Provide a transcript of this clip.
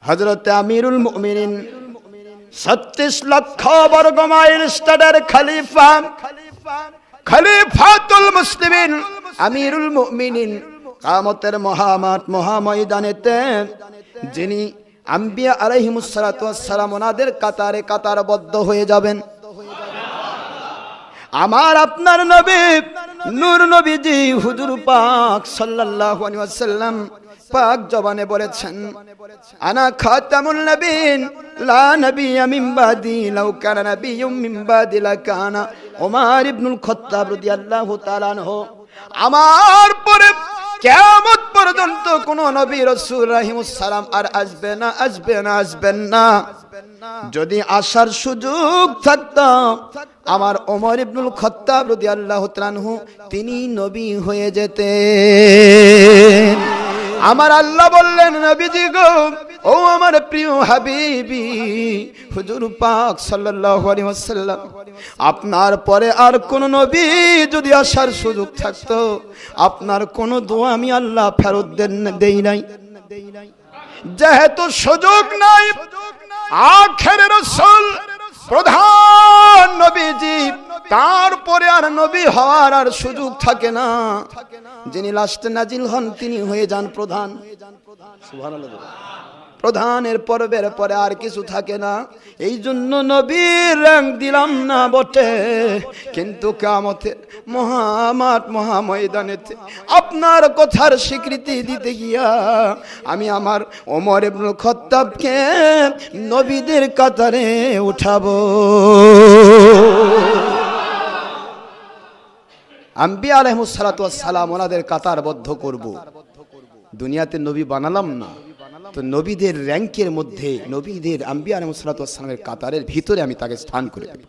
হযরত আমিরুল মুমিনিন 36 লক্ষ বর্গ মাইল স্টেটের খলিফা, খলিফাতুল মুসলিমিন, আমিরুল মুমিনিন কিয়ামতের মহামাঠ মহাময়দানেতে যিনি আম্বিয়া আলাইহিমুস সালাতু ওয়াস সালাম ওনাদের কাতারে কাতারবদ্ধ হয়ে যাবেন। আমার আপনার নবী নূর নবীজি হুজুর পাক সাল্লাল্লাহু আলাইহি ওয়াসাল্লাম পাক জবানে বলেছেন, আনা খাতামুন নবীন লা নবিয়্যা মিন বাদি, লাউ কানা নবিয়্যুম মিন বাদি লাকানা ওমর ইবনুল খাত্তাব রাদিয়াল্লাহু তাআলা আনহু। আমার পরে কিয়ামত পর্যন্ত কোন নবী রাসূল আলাইহিস সালাম আর আসবেন না। যদি আসার সুযোগ থাকতো আমার ওমর ইবনুল খাত্তাব রাদিয়াল্লাহু তাআলা আনহু তিনি নবী হয়ে যেতেন। আমার আল্লাহ বললেন, নবীজি গো, ও আমার প্রিয় হাবিবি হুজুর পাক সাল্লাল্লাহু আলাইহি ওয়াসাল্লাম, আপনার পরে আর কোন নবী যদি আসার সুযোগ থাকতো আপনার কোন দোয়া আমি আল্লাহ ফেরত দেই নাই। যেহেতু সুযোগ নাই, আখেরের রাসূল প্রধান নবীজি, তারপরে আর নবী হওয়ার আর সুযোগ থাকে না। যিনি লাস্টে নাজিল হন তিনি হয়ে যান প্রধান। সুবহানাল্লাহ। প্রধানের পর্বের পরে আর কিছু থাকে না। এই জন্য নবীর রং দিলাম না বটে, কিন্তু কিয়ামতের মহামাঠ মহাময়দানেতে আপনার কথার স্বীকৃতি দিতে গিয়া আমি আমার ওমর ইবনুল খাত্তাবকে নবীদের কাতারে উঠাবো। আম্বিয়া আলাইহিস সালাতু ওয়াস সালাম ওনাদের কাতারবদ্ধ করব। দুনিয়াতে নবী বানালাম না, তো নবীদের র্যাঙ্কের মধ্যে, নবীদের আম্বিয়া আলাইহিস সালাতু ওয়াস সালামের কাতারের ভিতরে আমি তাকে স্থান করে দেব।